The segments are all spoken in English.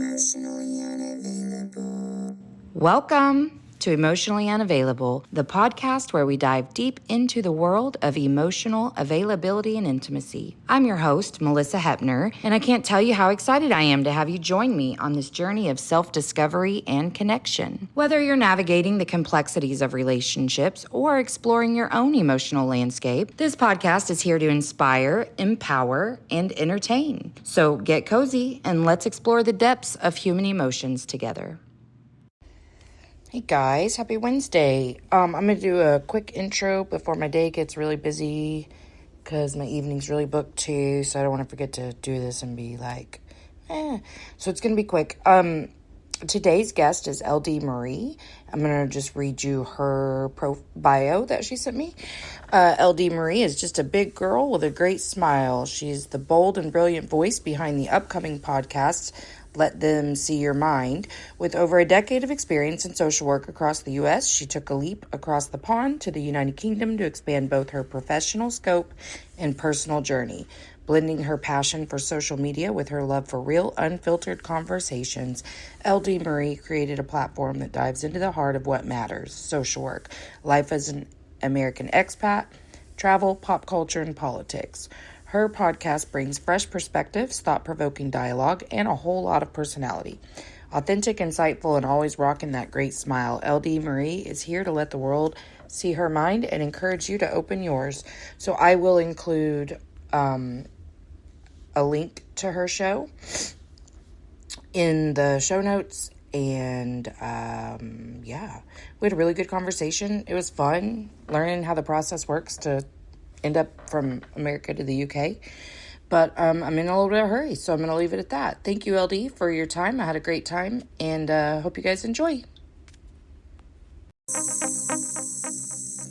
Emotionally unavailable. Welcome to Emotionally Unavailable, the podcast where we dive deep into the world of emotional availability and intimacy. I'm your host, Melissa Hepner, and I can't tell you how excited I am to have you join me on this journey of self-discovery and connection. Whether you're navigating the complexities of relationships or exploring your own emotional landscape, this podcast is here to inspire, empower, and entertain. So get cozy and let's explore the depths of human emotions together. Hey guys, happy Wednesday. I'm going to do a quick intro before my day gets really busy because my evening's really booked too, so I don't want to forget to do this and be like, So it's going to be quick. Today's guest is LD Marie. I'm going to just read you her bio that she sent me. LD Marie is just a big girl with a great smile. She's the bold and brilliant voice behind the upcoming podcast, Let Them See Your Mind. With over a decade of experience in social work across the U.S., she took a leap across the pond to the United Kingdom to expand both her professional scope and personal journey. Blending her passion for social media with her love for real, unfiltered conversations, LD Marie created a platform that dives into the heart of what matters: social work, life as an American expat, travel, pop culture, and politics. Her podcast brings fresh perspectives, thought-provoking dialogue, and a whole lot of personality. Authentic, insightful, and always rocking that great smile, LD Marie is here to let the world see her mind and encourage you to open yours. So I will include a link to her show in the show notes. And we had a really good conversation. It was fun learning how the process works to end up from America to the UK. But I'm in a little bit of a hurry, so I'm going to leave it at that. Thank you, LD, for your time. I had a great time, and hope you guys enjoy.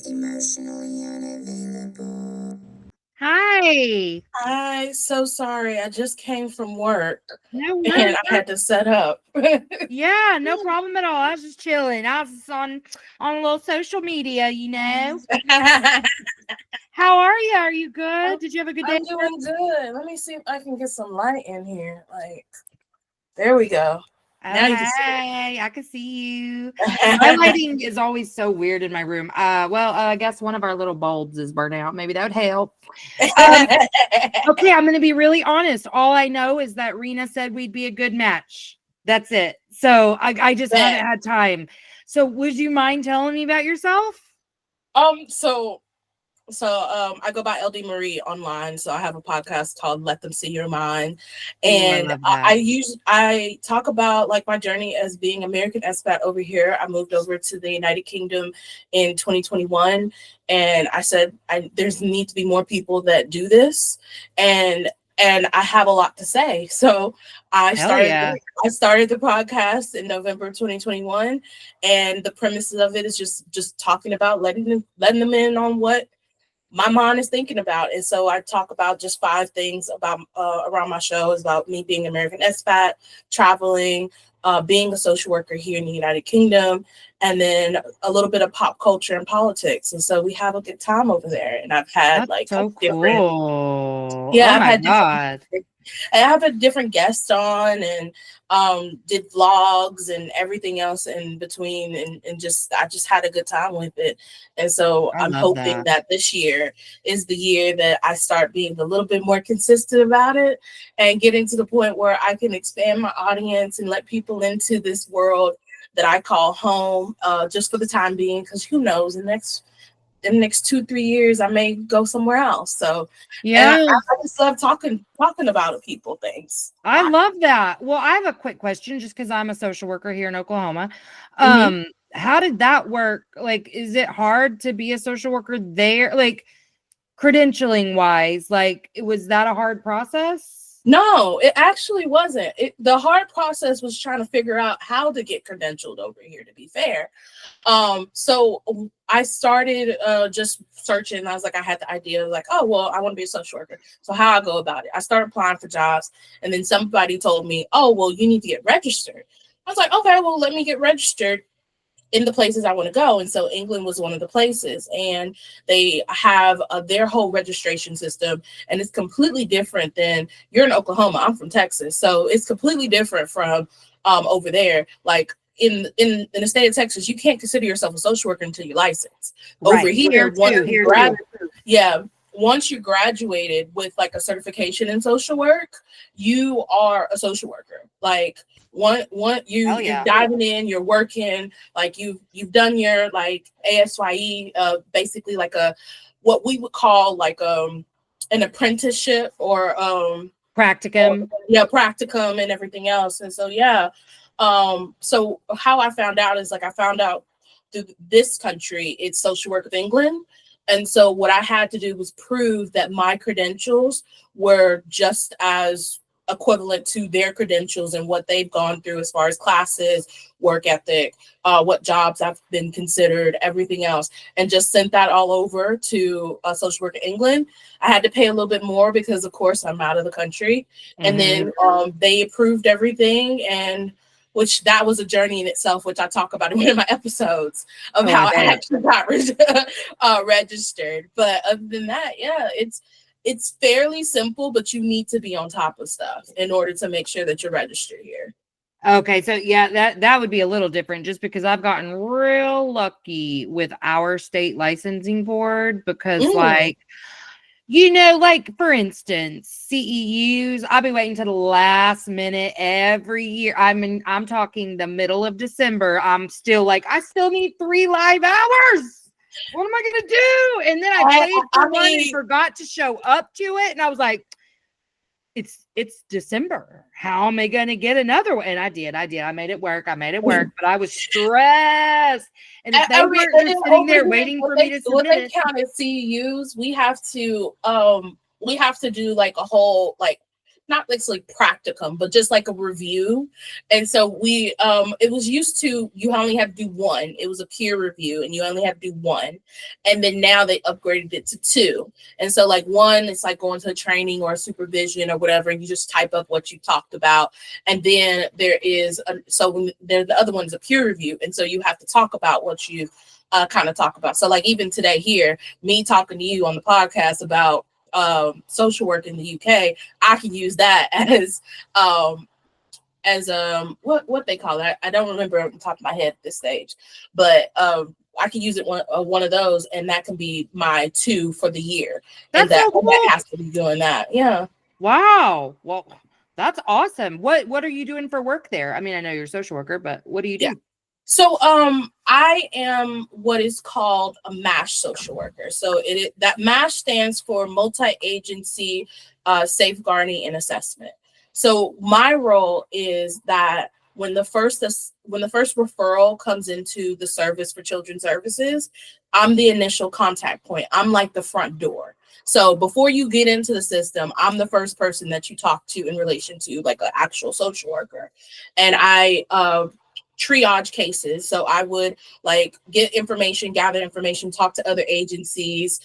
Emotionally unavailable. Hi. I'm so sorry. I just came from work No and worries. I had to set up. Yeah, no problem at all. I was just chilling. I was on a little social media, you know. How are you? Are you good? Did you have a good day? I'm doing good. Let me see if I can get some light in here. There we go. Now you can see it. Hey, I can see you. My lighting is always so weird in my room. I guess one of our little bulbs is burnt out. Maybe that would help. Okay, I'm going to be really honest. All I know is that Rena said we'd be a good match. That's it. So I just haven't had time. So would you mind telling me about yourself? So I go by LD Marie online. So I have a podcast called Let Them See Your Mind. And I talk about like my journey as being American expat over here. I moved over to the United Kingdom in 2021. And I said, there's need to be more people that do this. And I have a lot to say. So I started the podcast in November 2021. And the premise of it is just talking about letting them in on what my mind is thinking about. And so I talk about just 5 things about around my show. Is about me being American expat, traveling, being a social worker here in the United Kingdom, and then a little bit of pop culture and politics. And so we have a good time over there. And I've had cool. I have a different guest on and did vlogs and everything else in between, and I just had a good time with it. And so I'm hoping that this year is the year that I start being a little bit more consistent about it and getting to the point where I can expand my audience and let people into this world that I call home, just for the time being, because who knows, in the next 2-3 years I may go somewhere else. So yeah, and I just love talking about people things. I love that. Well, I have a quick question, just because I'm a social worker here in Oklahoma. How did that work? Like, is it hard to be a social worker there, like credentialing wise? Like, was that a hard process? No, it actually wasn't. The hard process was trying to figure out how to get credentialed over here, to be fair. So I started just searching. I was like, I had the idea like, oh, well, I want to be a social worker. So how I go about it? I started applying for jobs, and then somebody told me, oh, well, you need to get registered. I was like, okay, well, let me get registered. in the places I want to go. And so England was one of the places, and they have their whole registration system, and it's completely different than, you're in Oklahoma, I'm from Texas. So it's completely different from over there. Like in the state of Texas, you can't consider yourself a social worker until you're licensed. Right. Over here, once you graduated with like a certification in social work, you are a social worker. Like you're diving in, you're working, like you've done your like ASYE, basically like what we would call like an apprenticeship or practicum. Practicum and everything else. And so so how I found out is like I found out through this country, it's Social Work of England. And so what I had to do was prove that my credentials were just as equivalent to their credentials and what they've gone through as far as classes, work ethic, what jobs I've been considered, everything else, and just sent that all over to Social Work of England. I had to pay a little bit more because, of course, I'm out of the country. Mm-hmm. And then they approved everything, and which that was a journey in itself, which I talk about in one of my episodes of how I actually got registered. But other than that, it's fairly simple, but you need to be on top of stuff in order to make sure that you're registered here. Okay, so that would be a little different, just because I've gotten real lucky with our state licensing board, because like, like for instance, CEUs, I'll be waiting to the last minute every year. I'm talking the middle of December. I'm still like, I still need 3 live hours. What am I going to do? And then I paid for one and forgot to show up to it. And I was like, it's December. How am I going to get another one? And I did. I made it work. But I was stressed. And if they weren't just sitting there waiting for me to submit when they count as CEUs, we have to do like a whole, like, not like practicum, but just like a review. And so it was used to, you only have to do one. It was a peer review and you only have to do one. And then now they upgraded it to 2. And so like one, it's like going to a training or a supervision or whatever, and you just type up what you talked about. And then there's the other one's a peer review. And so you have to talk about what you kind of talk about. So like even today here, me talking to you on the podcast about social work in the UK, I can use that as what they call it. I don't remember on the top of my head at this stage, but I can use it one of those, and that can be my 2 for the year. That's and that, so cool. That has to be doing that. Yeah. Wow. Well, that's awesome. What are you doing for work there? I mean, I know you're a social worker, but what do you do? Yeah. So I am what is called a MASH social worker. So that MASH stands for multi-agency safeguarding and assessment. So my role is that when the first referral comes into the service for children's services, I'm the initial contact point. I'm like the front door. So before you get into the system, I'm the first person that you talk to in relation to like an actual social worker. And I triage cases. So I would like get information, gather information, talk to other agencies,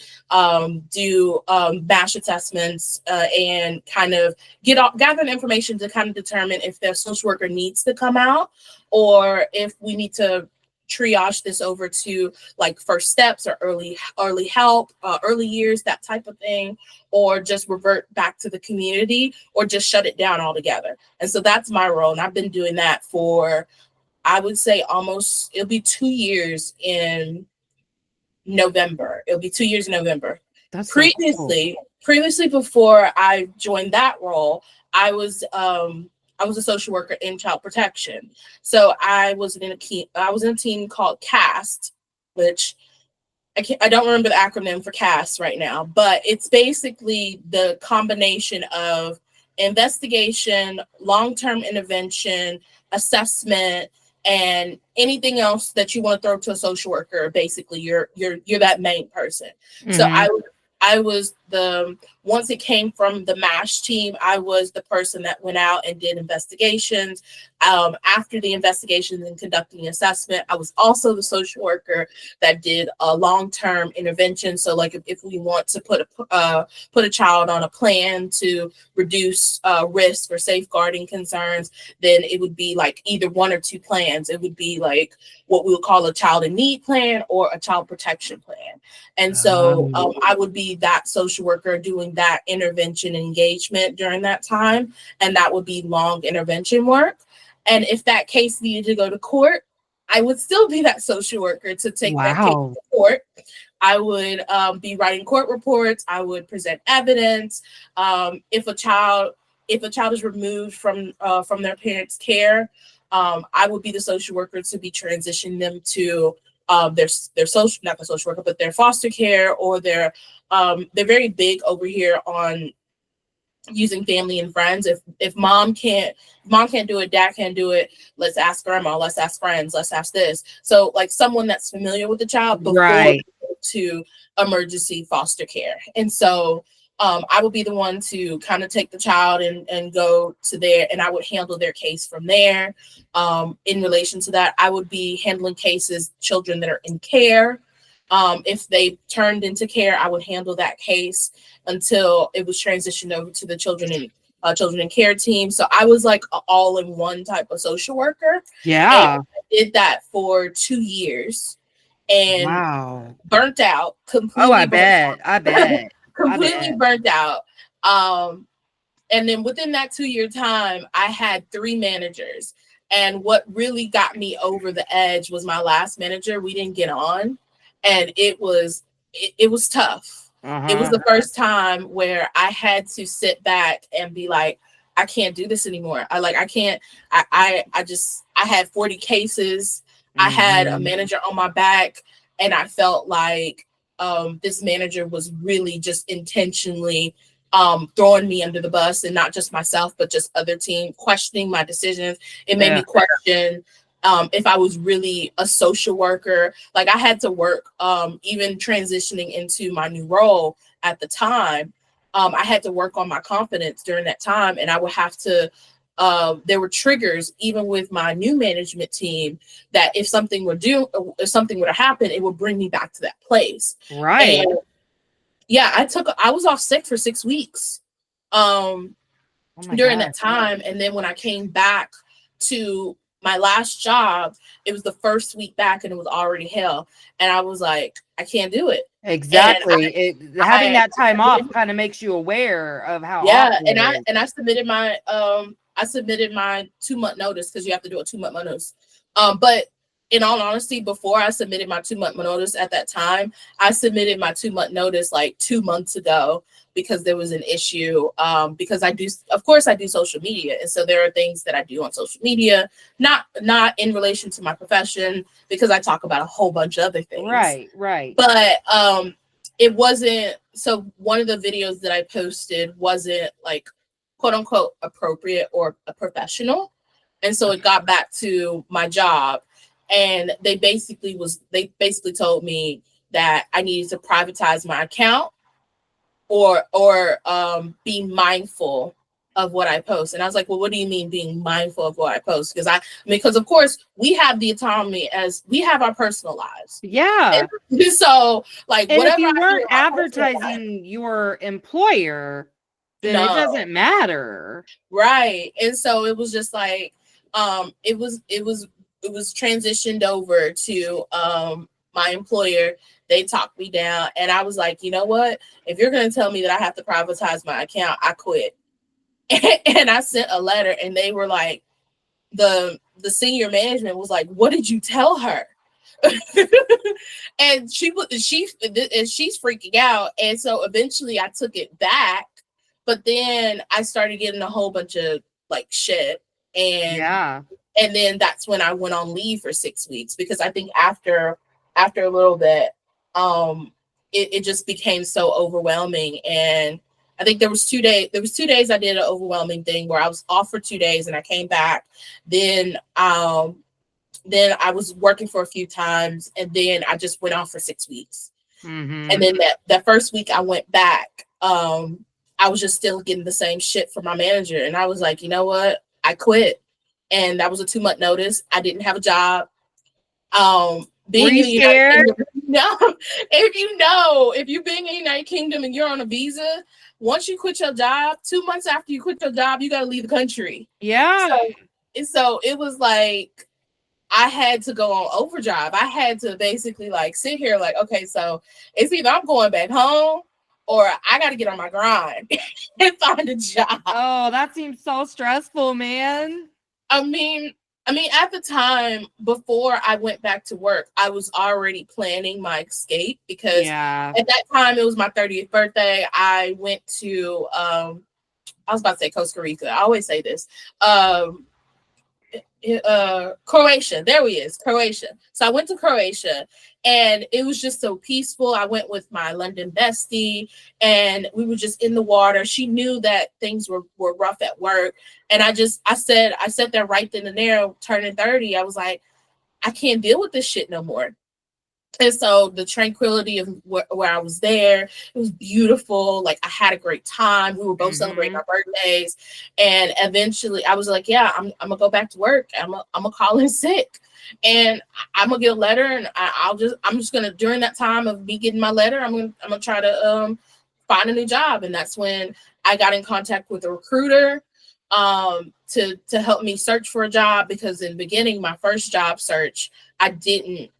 do MASH assessments, and kind of gather information to kind of determine if the social worker needs to come out, or if we need to triage this over to like first steps or early help, early years, that type of thing, or just revert back to the community, or just shut it down altogether. And so that's my role. And I've been doing that for, I would say it'll be 2 years in November. That's previously, before I joined that role, I was a social worker in child protection. So I was in a team called CAST, which I don't remember the acronym for CAST right now, but it's basically the combination of investigation, long-term intervention, assessment, and anything else that you want to throw to a social worker. Basically, you're that main person. Mm-hmm. So I was once it came from the MASH team, I was the person that went out and did investigations. After the investigations and conducting the assessment, I was also the social worker that did a long-term intervention. So like if we want to put a child on a plan to reduce risk or safeguarding concerns, then it would be like either one or two plans. It would be like what we would call a child in need plan or a child protection plan. And so I would be that social worker doing that intervention engagement during that time. And that would be long intervention work. And if that case needed to go to court, I would still be that social worker to take that case to court. I would be writing court reports. I would present evidence. If a child is removed from their parents' care, I would be the social worker to be transitioning them to their social, not the social worker, but their foster care, or they're very big over here on using family and friends. If mom can't do it, dad can't do it, let's ask grandma, let's ask friends, let's ask this. So like someone that's familiar with the child before to emergency foster care. And so I would be the one to kind of take the child and go to there, and I would handle their case from there. In relation to that, I would be handling cases, children that are in care. If they turned into care, I would handle that case until it was transitioned over to the children in care team. So I was like an all-in-one type of social worker. Yeah. And I did that for 2 years and burnt out completely. Oh, I bet. Completely burnt out. And then within that 2-year time, I had 3 managers. And what really got me over the edge was my last manager. We didn't get on. And it was tough. It was the first time where I had to sit back and be like, I can't do this anymore. I had 40 cases. I had a manager on my back, and I felt like this manager was really just intentionally throwing me under the bus, and not just myself, but just other team, questioning my decisions. It made me question if I was really a social worker. Like I had to work, even transitioning into my new role at the time. I had to work on my confidence during that time, and I would have to, there were triggers even with my new management team that if something were to happen, it would bring me back to that place. Right. And yeah, I was off sick for 6 weeks during that time. And then when I came back to my last job, it was the first week back and it was already hell. And I was like, I can't do it. Exactly. Having that time off kind of makes you aware of how. Yeah. And I submitted my 2-month notice, because you have to do a 2-month notice. But in all honesty, before I submitted my 2-month notice at that time, I submitted my 2-month notice like 2 months ago, because there was an issue. Because I do social media. And so there are things that I do on social media, not in relation to my profession, because I talk about a whole bunch of other things. Right. But it wasn't, so one of the videos that I posted wasn't like quote unquote appropriate or a professional. And so it got back to my job. And they basically told me that I needed to privatize my account or be mindful of what I post. And I was like, well, what do you mean being mindful of what I post? Because of course we have the autonomy as we have our personal lives. Yeah. And so like, and whatever, if you weren't advertising your employer, then it doesn't matter. Right. And so it was just like, it was transitioned over to my employer. They talked me down, and I was like, you know what? If you're going to tell me that I have to privatize my account, I quit. And I sent a letter, and they were like, the senior management was like, what did you tell her? And she's freaking out. And so eventually I took it back, but then I started getting a whole bunch of like shit. And then that's when I went on leave for 6 weeks, because I think after a little bit, it just became so overwhelming. And I think there was 2 days I did an overwhelming thing where I was off for 2 days and I came back. Then I was working for a few times, and then I just went off for 6 weeks. And then that first week I went back, I was just still getting the same shit from my manager. And I was like, you know what? I quit. And that was a 2-month notice. I didn't have a job. Being Were you in the United scared? Kingdom, if you're being in the United Kingdom and you're on a visa, once you quit your job, 2 months after you quit your job, you got to leave the country. Yeah. So it was like, I had to go on overdrive. I had to basically like sit here like, okay, so it's either I'm going back home or I got to get on my grind and find a job. Oh, that seems so stressful, man. I mean, at the time before I went back to work, I was already planning my escape because at that time it was my 30th birthday. I went to, I was about to say Costa Rica. I always say this. Croatia. There he is, Croatia. So I went to Croatia and it was just so peaceful. I went with my London bestie and we were just in the water. She knew that things were rough at work. And I sat there right then and there, turning 30. I was like, I can't deal with this shit no more. And so the tranquility of where I was there, it was beautiful. Like I had a great time. We were both celebrating our birthdays. And eventually I was like, yeah, I'm gonna go back to work. I'm gonna call in sick. And I'm gonna get a letter and I'm just gonna, during that time of me getting my letter, I'm gonna try to find a new job. And that's when I got in contact with a recruiter to help me search for a job, because in the beginning, my first job search, I didn't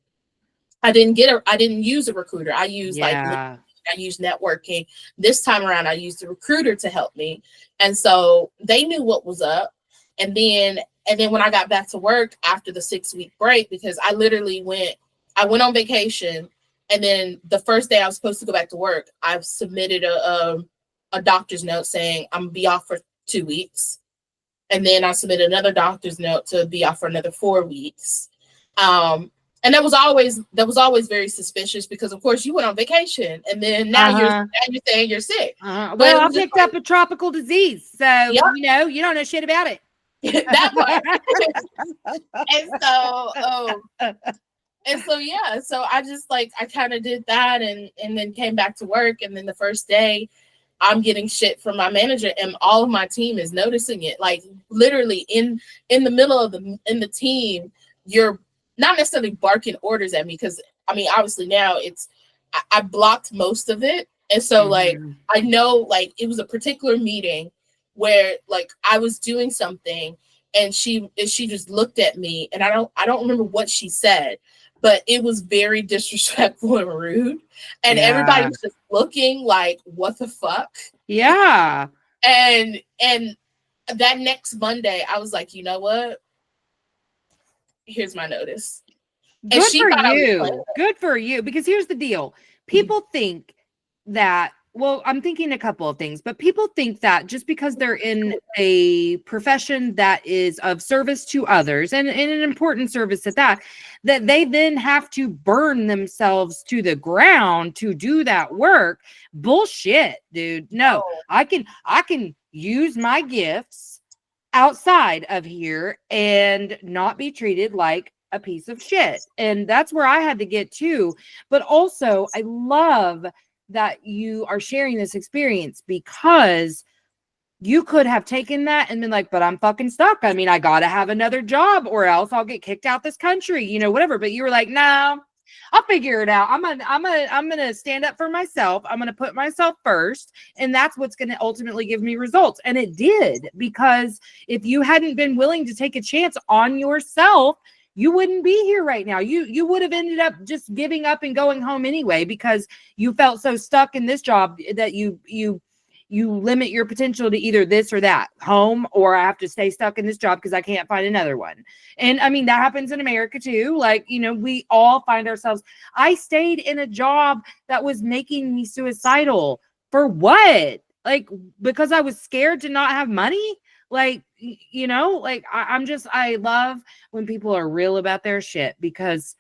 use a recruiter. I used I used networking. This time around, I used a recruiter to help me. And so they knew what was up. And then when I got back to work after the 6-week break, because I went on vacation. And then the first day I was supposed to go back to work, I've submitted a doctor's note saying I'm gonna be off for 2 weeks. And then I submitted another doctor's note to be off for another 4 weeks. And that was always very suspicious, because of course you went on vacation and then now you're saying you're sick. Well, I picked up a tropical disease, so you don't know shit about it. That part. So I just I kind of did that and then came back to work, and then the first day I'm getting shit from my manager and all of my team is noticing it. Like literally in the middle of the team, you're not necessarily barking orders at me, because I mean, obviously now I blocked most of it. And so I know it was a particular meeting where I was doing something and she just looked at me, and I don't remember what she said, but it was very disrespectful and rude. And everybody was just looking like, what the fuck? Yeah. And that next Monday, I was like, you know what? Here's my notice. Good for you. Good for you. Because here's the deal. People think that, well, I'm thinking a couple of things, but people think that just because they're in a profession that is of service to others, and an important service at that they then have to burn themselves to the ground to do that work. Bullshit, dude. No, I can use my gifts outside of here and not be treated like a piece of shit. And that's where I had to get to. But also, I love that you are sharing this experience, because you could have taken that and been like, but I'm fucking stuck. I mean, I gotta have another job or else I'll get kicked out this country, whatever. But you were like, no, I'll figure it out. I'm gonna stand up for myself. I'm gonna put myself first, and that's what's gonna ultimately give me results. And it did, because if you hadn't been willing to take a chance on yourself, you wouldn't be here right now. You would have ended up just giving up and going home anyway, because you felt so stuck in this job that you limit your potential to either this or that, home, or I have to stay stuck in this job because I can't find another one. And I mean, that happens in America too. We all find ourselves. I stayed in a job that was making me suicidal. For what? Because I was scared to not have money. I love when people are real about their shit, because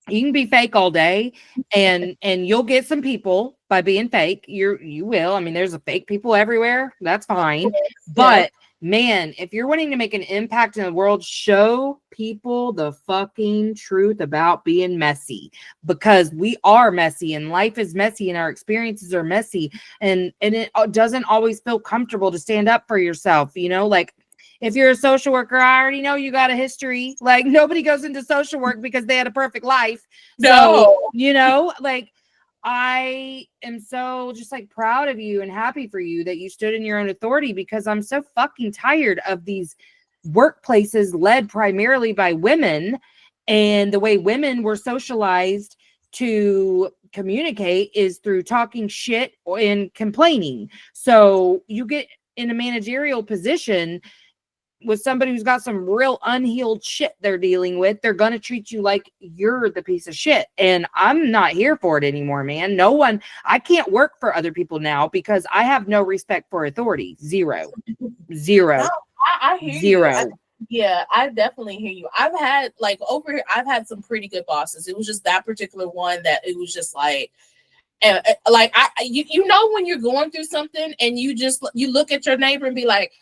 you can be fake all day and you'll get some people by being fake. You will. I mean, there's fake people everywhere. That's fine. But man, if you're wanting to make an impact in the world, show people the fucking truth about being messy, because we are messy and life is messy and our experiences are messy, and it doesn't always feel comfortable to stand up for yourself. You know, like if you're a social worker, I already know you got a history. Like nobody goes into social work because they had a perfect life. No. So, you know, like I am so just like proud of you and happy for you that you stood in your own authority, because I'm so fucking tired of these workplaces led primarily by women, and the way women were socialized to communicate is through talking shit and complaining. So you get in a managerial position with somebody who's got some real unhealed shit they're dealing with, they're going to treat you like you're the piece of shit. And I'm not here for it anymore, man. I can't work for other people now because I have no respect for authority. Zero. No, I hear Zero. you. I definitely hear you. I've had like over here, I've had some pretty good bosses. It was just that particular one that it was just like, like you know, when you're going through something and you look at your neighbor and be like,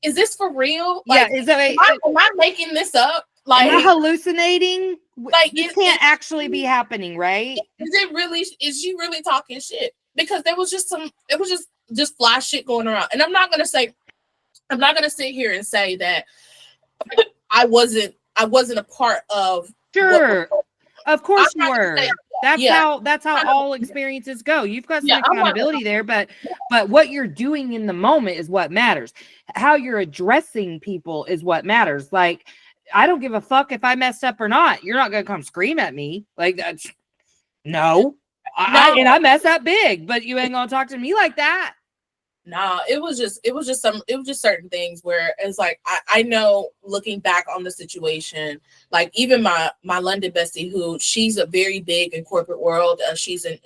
is this for real? Like, yeah, am I making this up? Like, am I hallucinating? Like, it can't actually be happening, right? Is she really talking shit? Because it was just fly shit going around. And I'm not gonna sit here and say that I wasn't a part of. Sure, of course you were. That's how all experiences go. You've got some accountability there, but what you're doing in the moment is what matters. How you're addressing people is what matters. Like, I don't give a fuck if I messed up or not. You're not gonna come scream at me. Like, that's no. I mess up big, but you ain't gonna talk to me like that. No, it was just certain things where it's like, I know looking back on the situation, like even my London bestie, who she's a very big in corporate world. She's like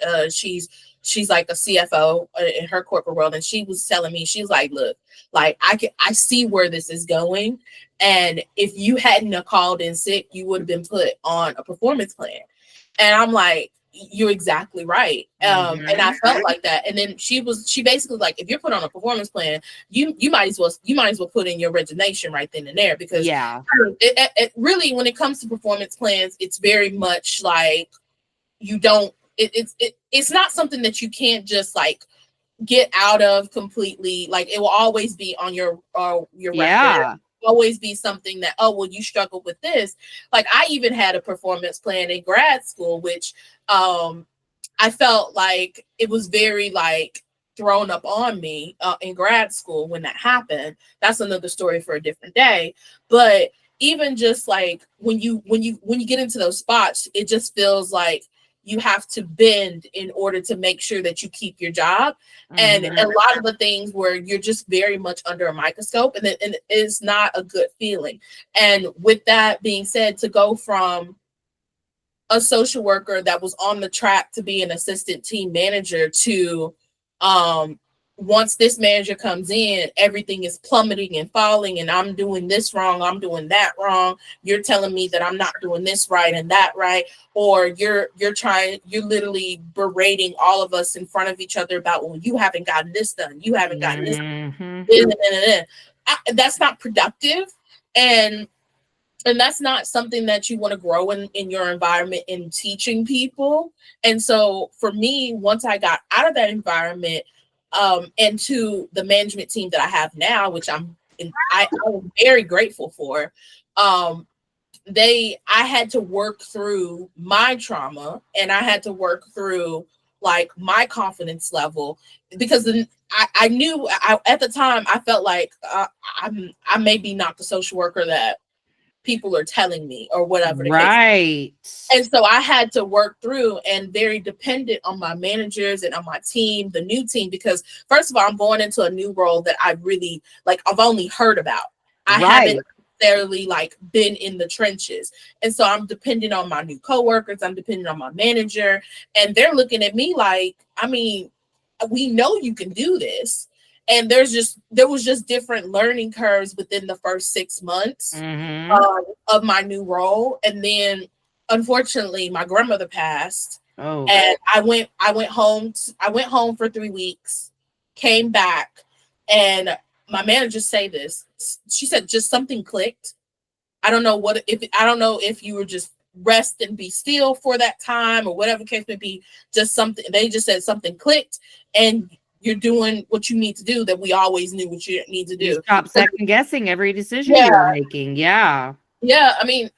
a CFO in her corporate world. And she was telling me, she's like, look, like I see where this is going. And if you hadn't have called in sick, you would have been put on a performance plan. And I'm like, you're exactly right. And I felt like that. And then she basically like, if you're put on a performance plan, you might as well put in your resignation right then and there, because it really, when it comes to performance plans, it's very much like it's not something that you can't just like get out of completely. Like, it will always be on your record. Always be something that, oh, well, you struggled with this. Like, I even had a performance plan in grad school, which I felt like it was very like thrown up on me in grad school when that happened. That's another story for a different day. But even just like when you get into those spots, it just feels like you have to bend in order to make sure that you keep your job. And a lot of the things where you're just very much under a microscope, and it is not a good feeling. And with that being said, to go from a social worker that was on the track to be an assistant team manager to once this manager comes in, everything is plummeting and falling, and I'm doing this wrong, I'm doing that wrong. You're telling me that I'm not doing this right and that right, or you're literally berating all of us in front of each other about, well, you haven't gotten this done, you haven't gotten this done. That's not productive, and that's not something that you want to grow in your environment in teaching people. And so for me, once I got out of that environment, and to the management team that I have now, which I'm very grateful for, I had to work through my trauma, and I had to work through like my confidence level, because I knew at the time I felt like I may be not the social worker that people are telling me or whatever. Right. And so I had to work through, and very dependent on my managers and on my team, the new team, because first of all, I'm going into a new role that I really like, I've only heard about. I haven't necessarily like been in the trenches. And so I'm dependent on my new coworkers. I'm dependent on my manager, and they're looking at me like, I mean, we know you can do this. And there was just different learning curves within the first 6 months of my new role. And then unfortunately my grandmother passed. And I went home for 3 weeks, came back, and my manager say this. She said just something clicked. I don't know if you were just rest and be still for that time or whatever case may be. Just something. They just said something clicked, and you're doing what you need to do that we always knew what you need to do. You stop second guessing every decision you're making. Yeah. Yeah, I mean,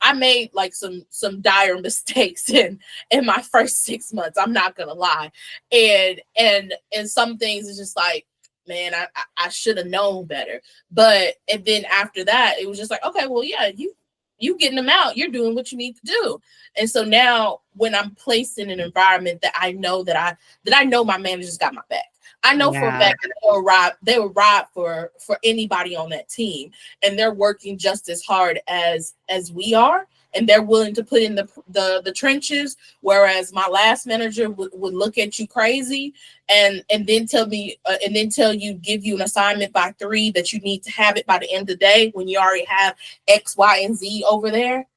I made like some dire mistakes in my first 6 months. I'm not gonna lie, and some things is just like, man, I should have known better. But and then after that, it was just like, okay, well, yeah, you getting them out, you're doing what you need to do. And so now, when I'm placed in an environment that I know that I know my manager's got my back. I know for a fact that they will ride for anybody on that team, and they're working just as hard as we are, and they're willing to put in the trenches. Whereas my last manager would look at you crazy and then give you an assignment by 3 that you need to have it by the end of the day when you already have X, Y, and Z over there.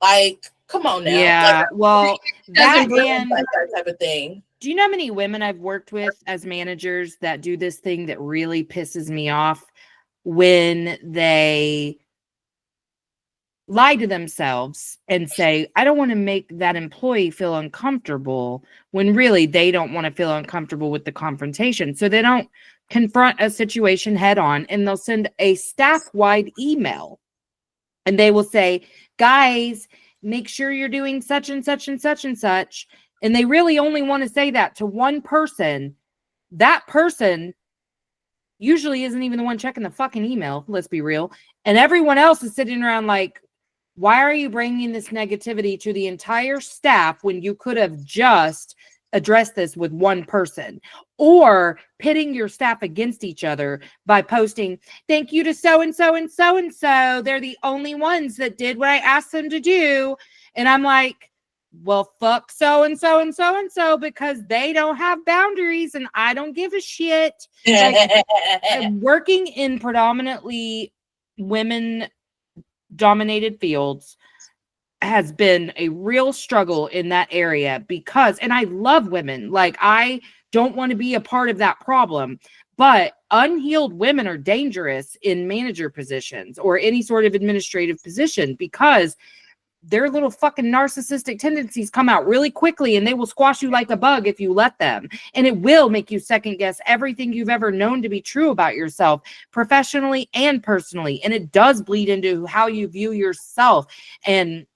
Like, come on now. Yeah, like, well, that type of thing. Do you know how many women I've worked with as managers that do this thing that really pisses me off when they lie to themselves and say, I don't want to make that employee feel uncomfortable, when really they don't want to feel uncomfortable with the confrontation. So they don't confront a situation head on, and they'll send a staff-wide email, and they will say, guys, make sure you're doing such and such and such and such. And they really only want to say that to one person. That person usually isn't even the one checking the fucking email. Let's be real. And everyone else is sitting around like, why are you bringing this negativity to the entire staff when you could have just addressed this with one person? Or pitting your staff against each other by posting, thank you to so-and-so and so-and-so. They're the only ones that did what I asked them to do. And I'm like, well, fuck so-and-so and so-and-so, because they don't have boundaries and I don't give a shit. Like, working in predominantly women-dominated fields has been a real struggle in that area because, and I love women, like I don't want to be a part of that problem, but unhealed women are dangerous in manager positions or any sort of administrative position because their little fucking narcissistic tendencies come out really quickly, and they will squash you like a bug if you let them. And it will make you second guess everything you've ever known to be true about yourself, professionally and personally. And it does bleed into how you view yourself. And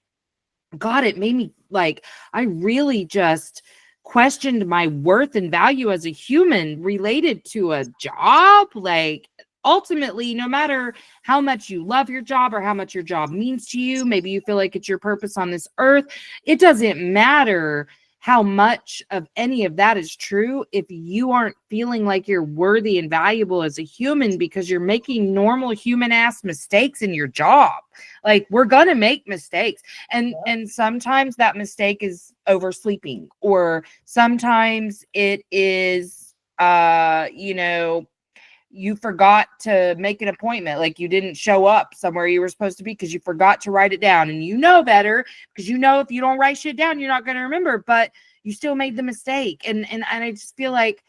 God, it made me like, I really just questioned my worth and value as a human related to a job. Like, ultimately, no matter how much you love your job or how much your job means to you, maybe you feel like it's your purpose on this earth, it doesn't matter how much of any of that is true if you aren't feeling like you're worthy and valuable as a human because you're making normal human ass mistakes in your job. Like, we're going to make mistakes. And sometimes that mistake is oversleeping, or sometimes it is, you forgot to make an appointment, like you didn't show up somewhere you were supposed to be because you forgot to write it down. And you know better because you know if you don't write shit down, you're not going to remember, but you still made the mistake. And I just feel like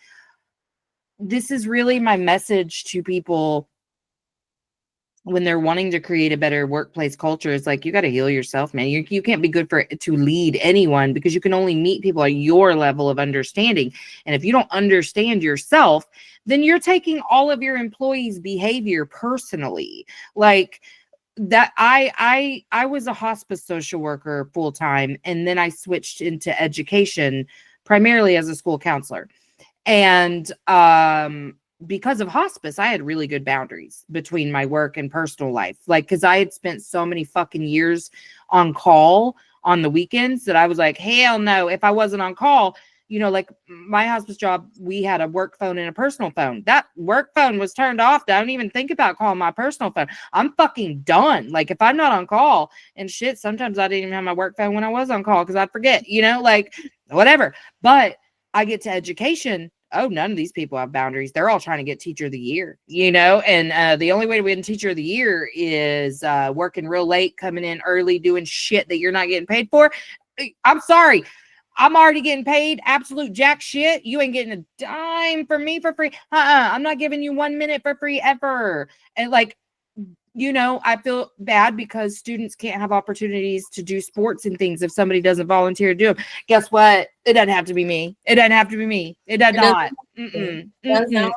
this is really my message to people when they're wanting to create a better workplace culture. Is like, you got to heal yourself, man. You can't be good to lead anyone because you can only meet people at your level of understanding. And if you don't understand yourself, then you're taking all of your employees' behavior personally. Like that, I was a hospice social worker full time, and then I switched into education primarily as a school counselor. And because of hospice, I had really good boundaries between my work and personal life. Like, because I had spent so many fucking years on call on the weekends that I was like, hell no, if I wasn't on call, like my hospice job, we had a work phone and a personal phone. That work phone was turned off. I don't even think about calling my personal phone. I'm fucking done. Like, if I'm not on call and shit, sometimes I didn't even have my work phone when I was on call because I'd forget, like whatever. But I get to education. Oh, none of these people have boundaries. They're all trying to get teacher of the year, and the only way to win teacher of the year is working real late, coming in early, doing shit that you're not getting paid for. I'm sorry. I'm already getting paid absolute jack shit. You ain't getting a dime from me for free. I'm not giving you 1 minute for free ever. And like, you know, I feel bad because students can't have opportunities to do sports and things if somebody doesn't volunteer to do them. Guess what? It doesn't have to be me. It doesn't have to be me. It does not.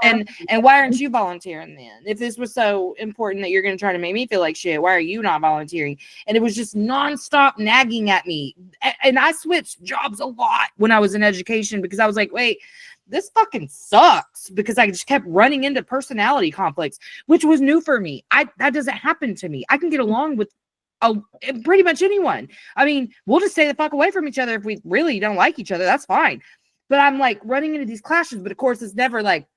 And why aren't you volunteering then? If this was so important that you're going to try to make me feel like shit, why are you not volunteering? And it was just nonstop nagging at me. And I switched jobs a lot when I was in education because I was like, wait, this fucking sucks, because I just kept running into personality conflicts, which was new for me. That doesn't happen to me. I can get along with pretty much anyone. I mean, we'll just stay the fuck away from each other if we really don't like each other. That's fine. But I'm like running into these clashes, but of course it's never like,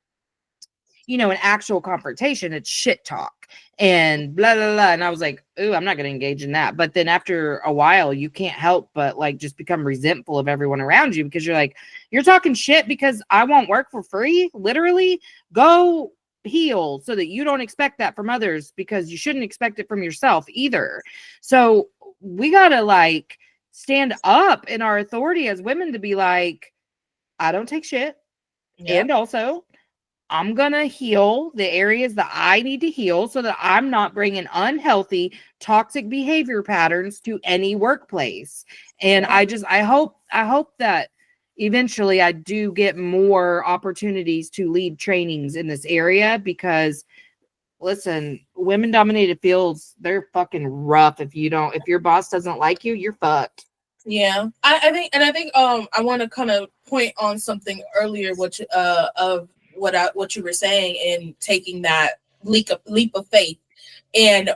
you know, an actual confrontation. It's shit talk and blah, blah, blah. And I was like, ooh, I'm not going to engage in that. But then after a while, you can't help but like just become resentful of everyone around you, because you're like, you're talking shit because I won't work for free. Literally, go heal so that you don't expect that from others, because you shouldn't expect it from yourself either. So we got to like stand up in our authority as women to be like, I don't take shit. Yep. And also, I'm going to heal the areas that I need to heal so that I'm not bringing unhealthy, toxic behavior patterns to any workplace. And I hope that eventually I do get more opportunities to lead trainings in this area, because listen, women dominated fields, they're fucking rough. If your boss doesn't like you, you're fucked. Yeah. I think I want to kind of point on something earlier, which of what you were saying, and taking that leap of faith, and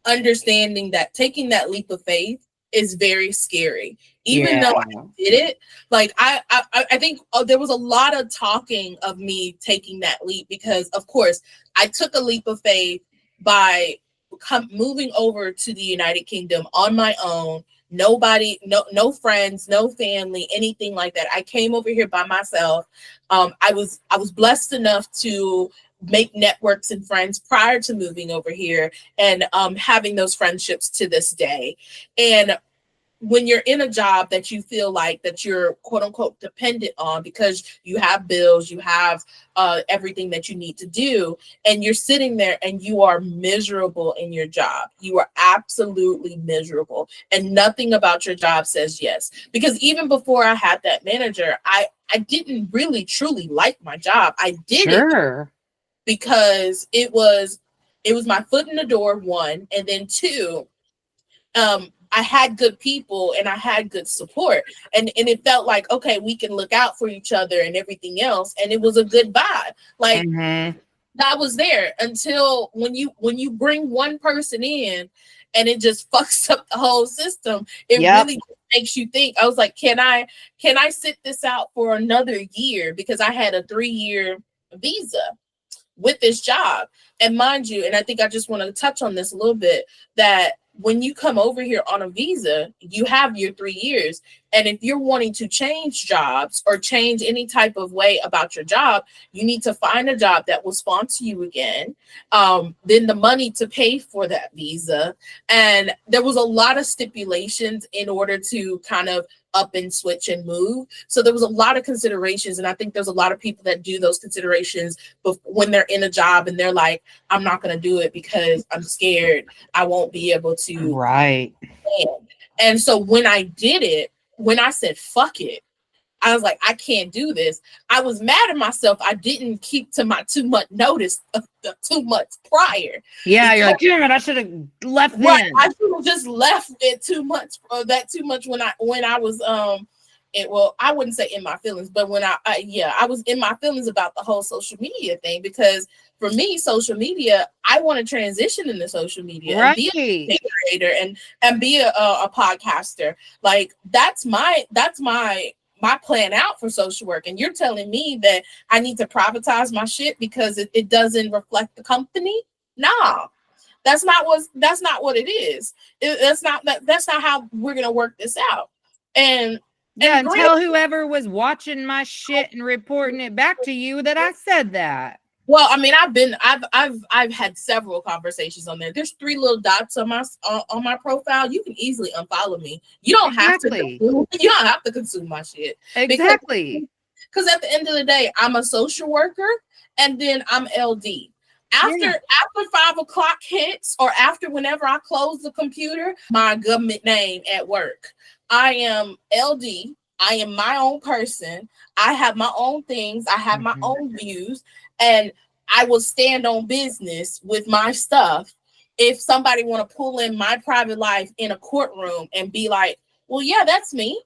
understanding that taking that leap of faith is very scary. Even though I did it, like I think there was a lot of talking of me taking that leap, because of course I took a leap of faith by moving over to the United Kingdom on my own. Nobody, no friends, no family, anything like that. I came over here by myself. I was blessed enough to make networks and friends prior to moving over here, and having those friendships to this day. And when you're in a job that you feel like that you're quote unquote dependent on, because you have bills, you have everything that you need to do, and you're sitting there and you are miserable in your job. You are absolutely miserable, and nothing about your job says yes. Because even before I had that manager, I didn't really truly like my job. I did it because it was my foot in the door, one, and then two, I had good people and I had good support, and it felt like, okay, we can look out for each other and everything else. And it was a good vibe. Like I was there until when you bring one person in and it just fucks up the whole system. It really makes you think. I was like, can I sit this out for another year? Because I had a 3-year visa with this job. And mind you, and I think I just want to touch on this a little bit, that when you come over here on a visa, you have your 3 years. And if you're wanting to change jobs or change any type of way about your job, you need to find a job that will sponsor you again. Then the money to pay for that visa. And there was a lot of stipulations in order to kind of up and switch and move. So there was a lot of considerations. And I think there's a lot of people that do those considerations when they're in a job and they're like, I'm not going to do it because I'm scared I won't be able to. Right. And so when I did it, when I said, fuck it, I was like, I can't do this. I was mad at myself. I didn't keep to my 2 month notice of the 2 months prior. Yeah, you're like, damn it, I should have left then. Right, I should have just left it 2 months. That 2 months when I was well, I wouldn't say in my feelings, but when I was in my feelings about the whole social media thing, because for me, social media, I want to transition into social media and be a creator and be a podcaster. Like that's my plan out for social work. And you're telling me that I need to privatize my shit because it doesn't reflect the company? Nah, that's not what it is. That's not how we're gonna work this out. And tell whoever was watching my shit and reporting it back to you that I said that. Well, I mean, I've had several conversations on there. There's 3 little dots on my profile. You can easily unfollow me. You don't have to. Exactly. You don't have to consume my shit. Exactly. Because at the end of the day, I'm a social worker, and then I'm LD. After 5 o'clock hits, or after whenever I close the computer, my government name at work, I am LD. I am my own person. I have my own things. I have my own views, and I will stand on business with my stuff. If somebody want to pull in my private life in a courtroom and be like, well, yeah, that's me.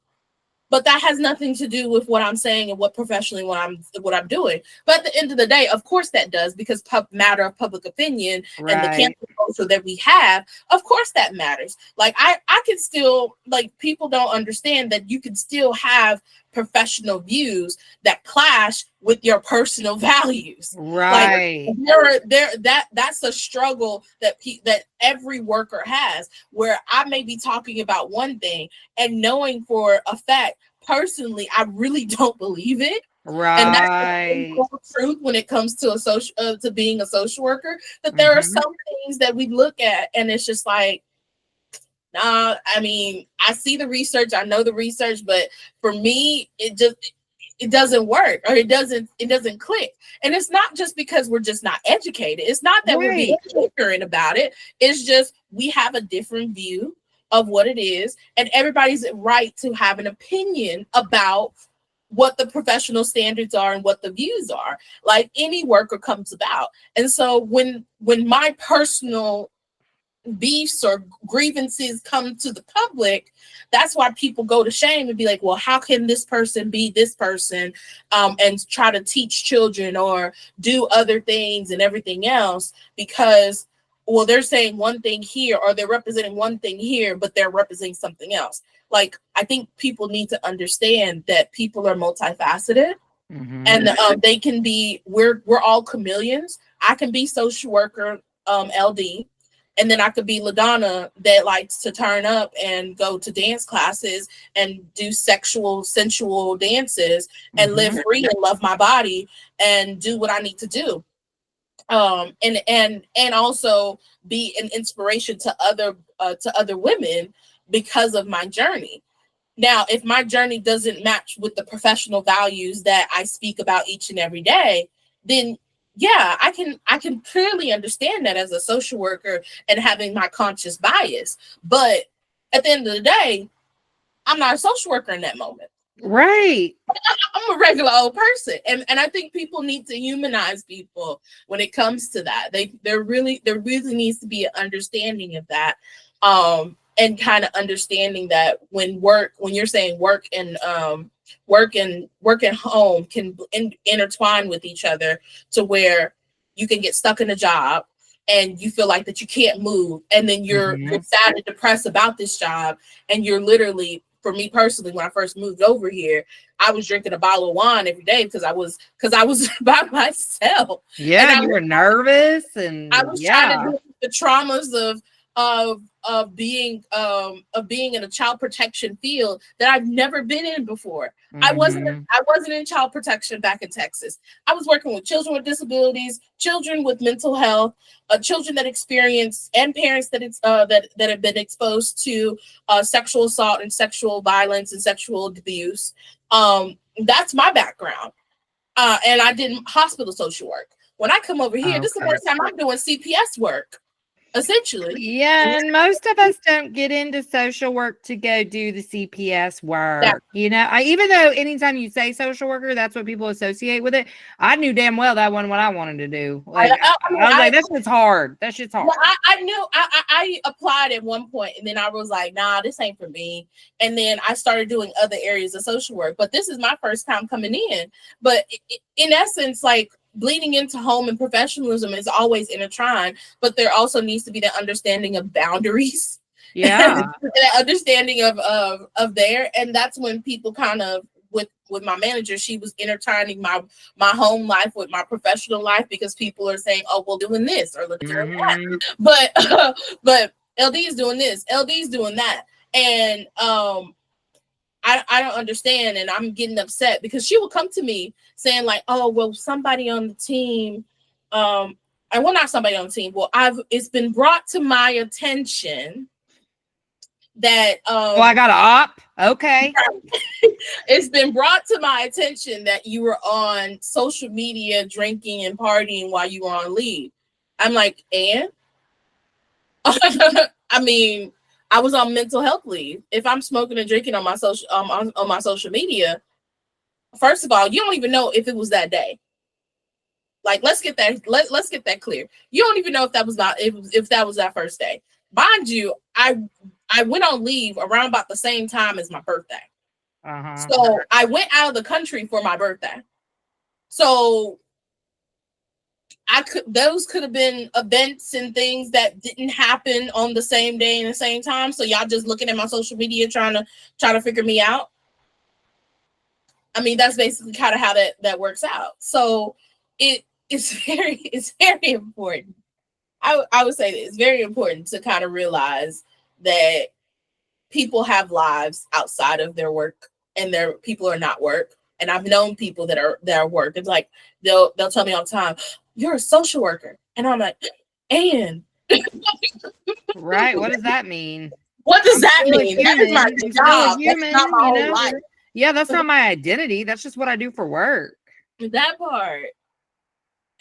But that has nothing to do with what I'm saying and what professionally what I'm doing. But at the end of the day, of course that does, because matter of public opinion and the cancel culture that we have, of course that matters. Like I can still, like, people don't understand that you can still have professional views that clash with your personal values. Right. Like that's a struggle that that every worker has, where I may be talking about one thing and knowing for a fact personally I really don't believe it. Right. And that's the truth when it comes to to being a social worker, that there are some things that we look at and it's just like, nah, I mean, I see the research, I know the research, but for me, it doesn't work, or it doesn't click. And it's not just because we're just not educated. It's not that we're being ignorant about it. It's just we have a different view of what it is, and everybody's right to have an opinion about what the professional standards are and what the views are. Like any worker comes about. And so when my personal beefs or grievances come to the public, that's why people go to shame and be like, well, how can this person be this person, and try to teach children or do other things and everything else, because, well, they're saying one thing here, or they're representing one thing here, but they're representing something else. Like, I think people need to understand that people are multifaceted, and they can be, we're all chameleons. I can be social worker, LD, and then I could be LaDonna that likes to turn up and go to dance classes and do sensual dances and live free and love my body and do what I need to do. And also be an inspiration to other women because of my journey. Now, if my journey doesn't match with the professional values that I speak about each and every day, then yeah, I can clearly understand that as a social worker and having my conscious bias. But at the end of the day, I'm not a social worker in that moment. Right. I'm a regular old person. And I think people need to humanize people when it comes to that. There really needs to be an understanding of that. And kind of understanding that when you're saying work and home can intertwine with each other, to where you can get stuck in a job and you feel like that you can't move, and then you're sad and depressed about this job, and you're literally, for me personally, when I first moved over here, I was drinking a bottle of wine every day because I was by myself. Yeah, and you were nervous, and I was trying to deal with the traumas of being in a child protection field that I've never been in before. I wasn't in child protection back in Texas. I was working with children with disabilities, children with mental health, children that experience, and parents that have been exposed to sexual assault and sexual violence and sexual abuse. That's my background. And I did hospital social work. When I come over here, this is the first time I'm doing CPS work. Essentially. Yeah, and most of us don't get into social work to go do the CPS work. Yeah. You know, even though anytime you say social worker, that's what people associate with it. I knew damn well that wasn't what I wanted to do. Like, I was like, that shit's hard. That shit's hard. Well, I knew I applied at one point, and then I was like, nah, this ain't for me. And then I started doing other areas of social work. But this is my first time coming in. But in essence, like, bleeding into home and professionalism is always intertwined, but there also needs to be the understanding of boundaries. Yeah. That understanding of there. And that's when people kind of, with my manager, she was intertwining my home life with my professional life, because people are saying, oh, well, doing this or doing that. But LD is doing this, LD is doing that. And I don't understand, and I'm getting upset because she will come to me saying like, oh, well, somebody on the team and well, not somebody on the team. Well, it's been brought to my attention that I got a op. Okay. It's been brought to my attention that you were on social media drinking and partying while you were on leave. I'm like, and I mean, I was on mental health leave. If I'm smoking and drinking on my social media, first of all, you don't even know if it was that day. Like, let's get that let's get that clear. You don't even know if that was that first day. Mind you, I went on leave around about the same time as my birthday. So I went out of the country for my birthday. So those could have been events and things that didn't happen on the same day and the same time. So y'all just looking at my social media trying to figure me out. I mean, that's basically kind of how that works out. So it's very important. I would say that it's very important to kind of realize that people have lives outside of their work, and their people are not work. And I've known people that are work. It's like they'll tell me all the time, "You're a social worker," and I'm like, "And right? What does that mean? What does that mean? That is my job. That's not my whole life. Yeah, that's not my identity. That's just what I do for work." That part.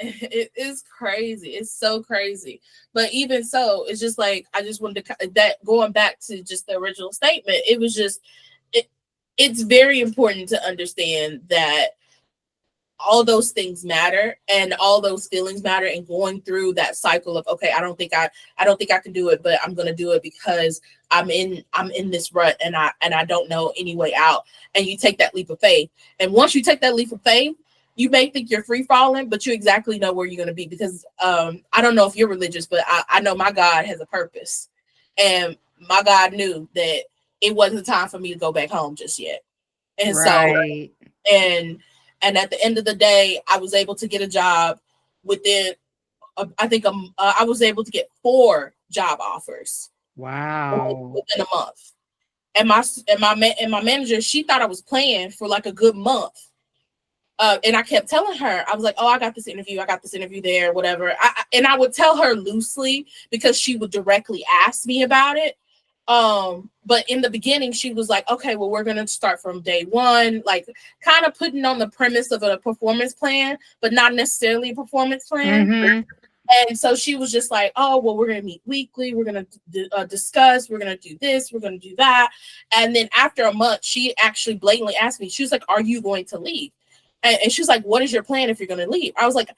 It is crazy. It's so crazy. But even so, it's just like, I just wanted to, that going back to just the original statement, it was just, it's very important to understand that all those things matter and all those feelings matter, and going through that cycle of, okay, I don't think I can do it, but I'm going to do it because I'm in this rut and I don't know any way out. And you take that leap of faith. And once you take that leap of faith, you may think you're free falling, but you exactly know where you're going to be, because I don't know if you're religious, but I know my God has a purpose, and my God knew that it wasn't time for me to go back home just yet. And right. So, and at the end of the day, I was able to get a job within, I think I was able to get 4 job offers. Wow. Within a month. And my manager, she thought I was playing for like a good month. And I kept telling her, I was like, "Oh, I got this interview there, whatever." And I would tell her loosely because she would directly ask me about it. But in the beginning, she was like, "Okay, well, we're going to start from day one," like kind of putting on the premise of a performance plan, but not necessarily a performance plan. Mm-hmm. And so she was just like, "Oh, well, we're going to meet weekly. We're going to discuss. We're going to do this. We're going to do that." And then after a month, she actually blatantly asked me, she was like, "Are you going to leave?" And she was like, "What is your plan if you're going to leave?" I was like,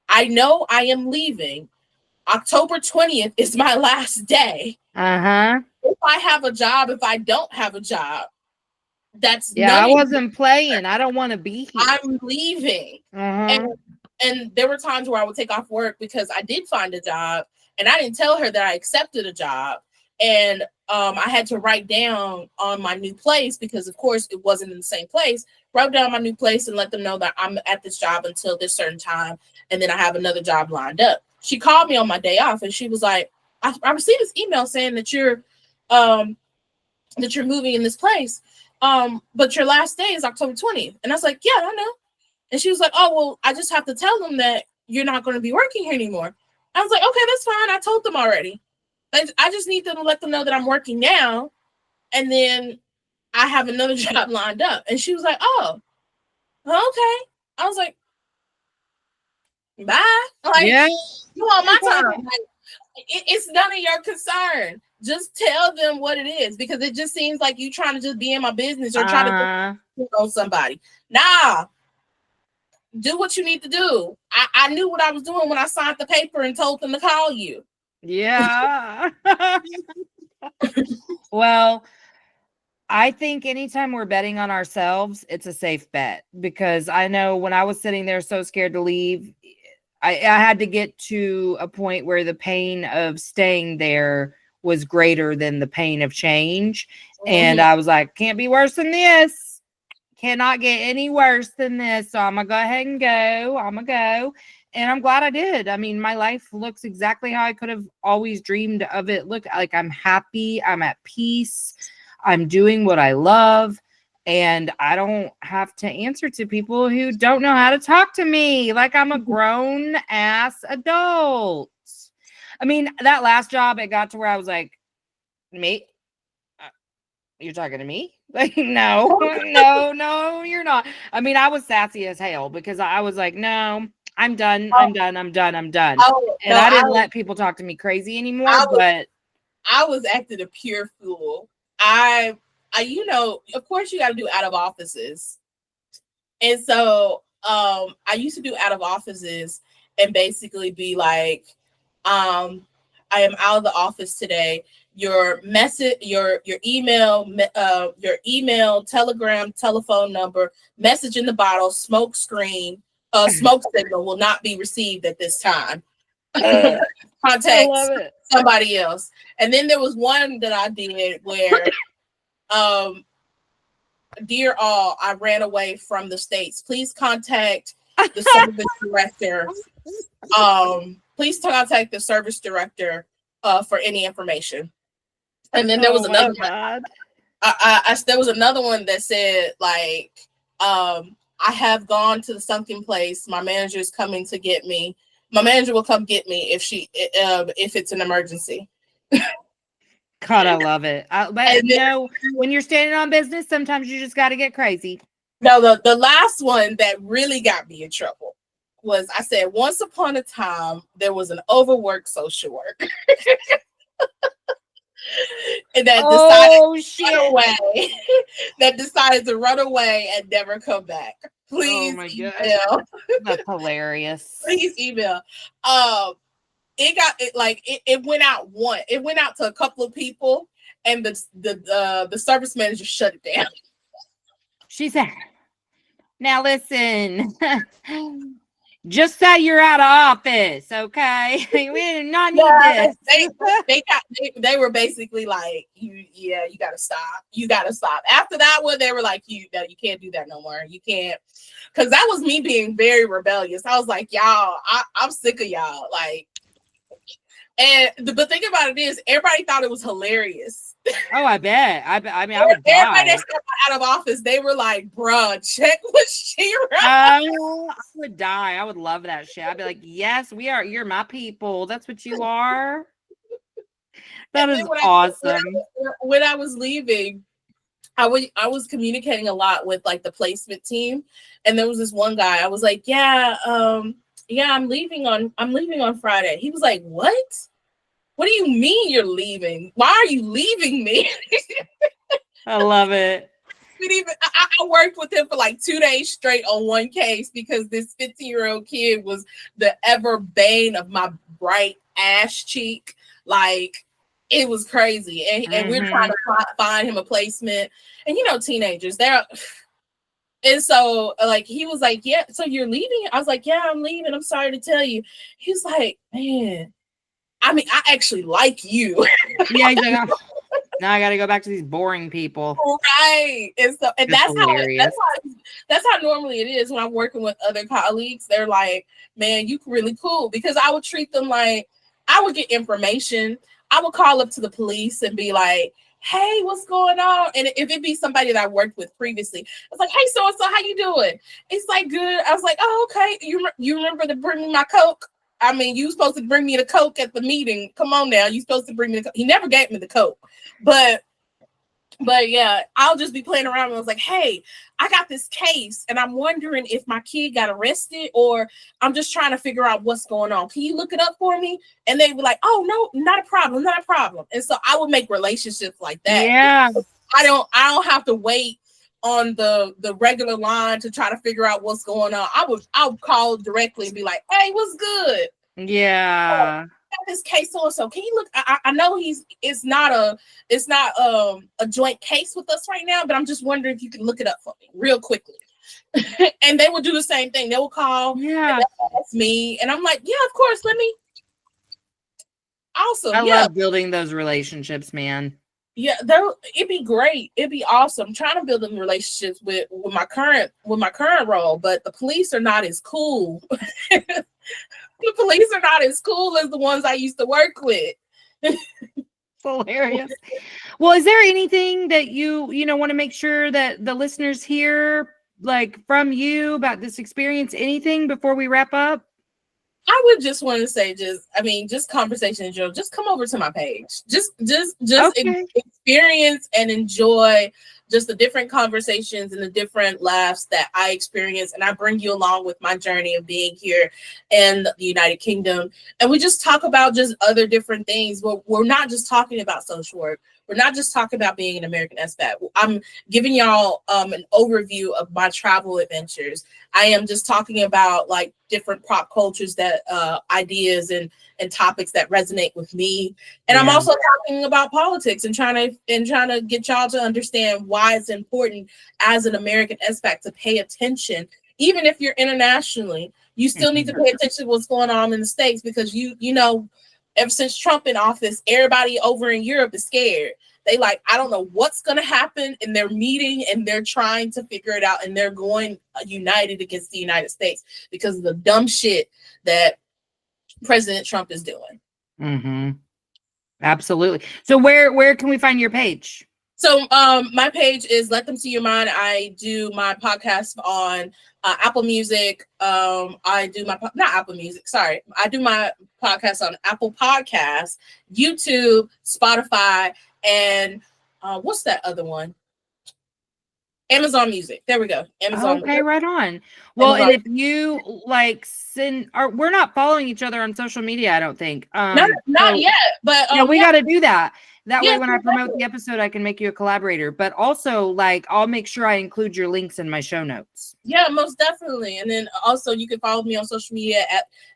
"I know I am leaving. October 20th is my last day. If I have a job, if I don't have a job, that's I wasn't playing. I don't want to be here. I'm leaving." And there were times where I would take off work because I did find a job, and I didn't tell her that I accepted a job. And I had to write down on my new place, because of course it wasn't in the same place. Wrote down my new place and let them know that I'm at this job until this certain time, and then I have another job lined up. She called me on my day off, and she was like, I received this email saying that you're moving in this place, but your last day is October 20th. And I was like, "Yeah, I know." And she was like, "Oh, well, I just have to tell them that you're not going to be working here anymore." I was like, "Okay, that's fine. I told them already. I just need to let them know that I'm working now, and then I have another job lined up." And she was like, "Oh, okay." I was like, "Bye." Like, yeah. You want my time? Like, it's none of your concern. Just tell them what it is, because it just seems like you trying to just be in my business or try to on somebody. Nah, do what you need to do. I knew what I was doing when I signed the paper and told them to call you. Yeah. Well, I think anytime we're betting on ourselves, it's a safe bet, because I know when I was sitting there so scared to leave, I had to get to a point where the pain of staying there was greater than the pain of change. And I was like, can't be worse than this. Cannot get any worse than this. So I'm going to go ahead and go. And I'm glad I did. I mean, my life looks exactly how I could have always dreamed of it. Look, like, I'm happy. I'm at peace. I'm doing what I love. And I don't have to answer to people who don't know how to talk to me like I'm a grown ass adult. I mean, that last job, it got to where I was like, me? You're talking to me? Like, no, no, you're not. I mean, I was sassy as hell because I was like, no, I'm done. I'm done. I'm done. I'm done. And no, I didn't let people talk to me crazy anymore. But I was acting a pure fool. I you know, of course you got to do out of offices. And so I used to do out of offices and basically be like, I am out of the office today. Your message, your email, telegram, telephone number, message in the bottle, smoke screen, smoke signal will not be received at this time. Contact somebody else. And then there was one that I did where, dear all, I ran away from the States. Please contact the service director. Please contact the service director for any information. And then there was another one. There was another one that said, like, I have gone to the something place. My manager is coming to get me. My manager will come get me if it's an emergency. God, I love it. But you know, when you're standing on business, sometimes you just got to get crazy. No, the last one that really got me in trouble was, I said, once upon a time, there was an overworked social worker. And that decided to run away and never come back. Please email. That's hilarious. Please email. It went out one. It went out to a couple of people, and the service manager shut it down. She said, "Now listen, just say you're out of office, okay? We do not need this." They were basically like, you gotta stop. You gotta stop. After that one, they were like, you can't do that no more. You can't, because that was me being very rebellious. I was like, y'all, I'm sick of y'all. Like, and the thing about it is, everybody thought it was hilarious. Oh, I bet. I mean, I would die. Everybody that stepped out of office, they were like, bruh, check what she wrote. I would die. I would love that shit. I'd be like, yes, you're my people. That's what you are. That is awesome. When I was leaving, I was communicating a lot with like the placement team. And there was this one guy, I was like, I'm leaving on Friday. He was like, what? What do you mean you're leaving? Why are you leaving me? I love it. I worked with him for like 2 days straight on one case because this 15-year-old kid was the ever bane of my bright ash cheek. Like, it was crazy. And we're trying to find him a placement. And you know, teenagers, and so like he was like, yeah, so you're leaving? I was like, yeah, I'm leaving. I'm sorry to tell you. He was like, man, I mean, I actually like you. Yeah, he's like, now I got to go back to these boring people. Right. And so, and that's how normally it is when I'm working with other colleagues. They're like, man, you really cool, because I would treat them like, I would get information. I would call up to the police and be like, hey, what's going on? And if it be somebody that I worked with previously, I was like, hey, so-and-so, how you doing? It's like, good. I was like, oh, okay. You remember to bring me my Coke? I mean, you supposed to bring me the Coke at the meeting. Come on now. You supposed to bring me the Coke. He never gave me the Coke. But yeah, I'll just be playing around. And I was like, hey, I got this case and I'm wondering if my kid got arrested, or I'm just trying to figure out what's going on. Can you look it up for me? And they were like, oh, no, not a problem. Not a problem. And so I would make relationships like that. Yeah. I don't have to wait on the regular line to try to figure out what's going on. I'll call directly and be like, hey, what's good? Yeah. This case so can you look? I know it's not a joint case with us right now, but I'm just wondering if you can look it up for me real quickly. And they will do the same thing. They will call. Yeah, that's me. And I'm like, yeah, of course. Let me. Awesome. I love building those relationships, man. Yeah, it'd be great. It'd be awesome. I'm trying to build them relationships with my current role, but the police are not as cool. The police are not as cool as the ones I used to work with. hilarious. Well, is there anything that you want to make sure that the listeners hear, like from you about this experience? Anything before we wrap up? I would just want to say, just conversation in general. Just come over to my page. Just Okay. experience and enjoy just the different conversations and the different laughs that I experience. And I bring you along with my journey of being here in the United Kingdom. And we just talk about just other different things. We're not just talking about social work. We're not just talking about being an American expat. I'm giving y'all an overview of my travel adventures. I am just talking about like different pop cultures that ideas and topics that resonate with me. And I'm also talking about politics and trying to get y'all to understand why it's important as an American expat to pay attention. Even if you're internationally, you still need to pay attention to what's going on in the States, because you know, ever since Trump in office, everybody over in Europe is scared. They like, I don't know what's going to happen, and they're meeting and they're trying to figure it out, and they're going united against the United States because of the dumb shit that President Trump is doing. Mm-hmm. Absolutely. So where can we find your page? So my page is Let Them See Your Mind. I do my podcast on Apple Music. I do my not Apple Music. Sorry, I do my podcast on Apple Podcasts, YouTube, Spotify, and what's that other one? Amazon Music. There we go. Amazon. Okay, right on. Well, and if you like we're not following each other on social media, I don't think. Not yet, but we got to do that. That way, when I promote the episode, I can make you a collaborator. But also, like, I'll make sure I include your links in my show notes. Yeah, most definitely. And then also, you can follow me on social media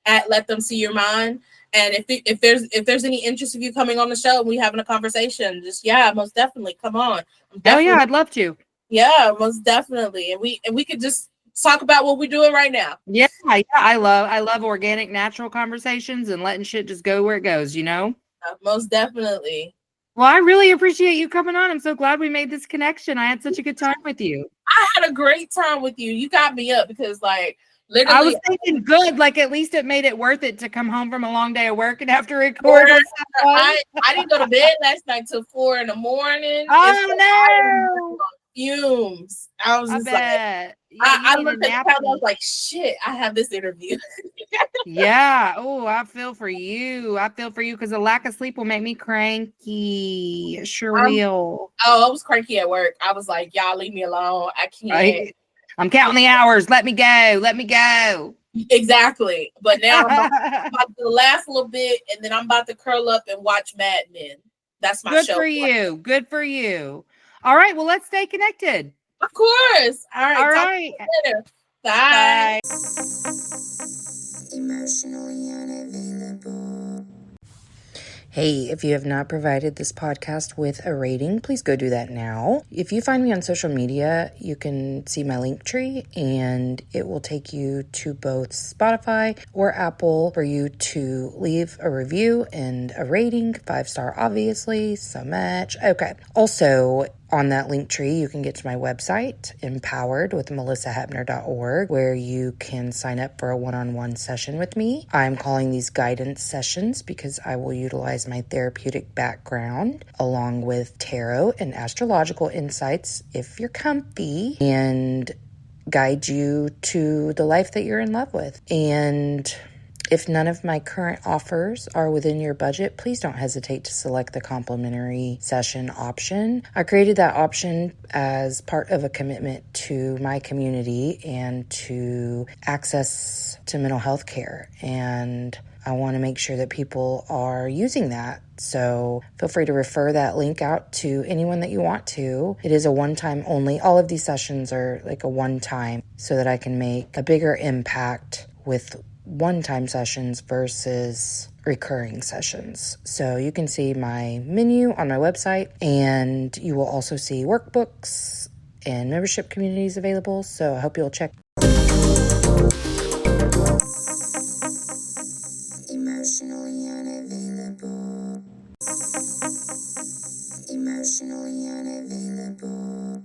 at Let Them See Your Mind. And if there's any interest of you coming on the show and we having a conversation, just most definitely come on. Oh yeah, I'd love to. Yeah, most definitely. And we could just talk about what we're doing right now. Yeah. I love organic, natural conversations and letting shit just go where it goes, you know? Most definitely. Well, I really appreciate you coming on. I'm so glad we made this connection. I had such a good time with you. I had a great time with you. You got me up because, like, literally, I was thinking good. Like, at least it made it worth it to come home from a long day of work and have to record. I didn't go to bed last night till 4 a.m. Oh no! Fumes. I was just like, I looked at the calendar. I was like, shit, I have this interview. Yeah. Oh, I feel for you. Because a lack of sleep will make me cranky. It sure will. Oh, I was cranky at work. I was like, y'all leave me alone. I can't. I'm counting the hours. Let me go. Exactly. But now I'm about to last a little bit, and then I'm about to curl up and watch Mad Men. That's my show. Good for you. All right. Well, let's stay connected. Of course. All right. Later. Bye. Emotionally unavailable. Hey, if you have not provided this podcast with a rating, please go do that now. If you find me on social media, you can see my link tree, and it will take you to both Spotify or Apple for you to leave a review and a rating. 5-star, obviously, so much. Okay. Also, on that link tree, you can get to my website, empoweredwithmelissahepner.org, where you can sign up for a one-on-one session with me. I'm calling these guidance sessions because I will utilize my therapeutic background along with tarot and astrological insights, if you're comfy, and guide you to the life that you're in love with. And if none of my current offers are within your budget, please don't hesitate to select the complimentary session option. I created that option as part of a commitment to my community and to access to mental health care. And I want to make sure that people are using that. So feel free to refer that link out to anyone that you want to. It is a one-time only. All of these sessions are like a one-time so that I can make a bigger impact with one-time sessions versus recurring sessions. So you can see my menu on my website, and you will also see workbooks and membership communities available. So I hope you'll check. Emotionally unavailable. Emotionally unavailable.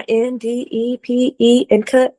INDEPE and cut.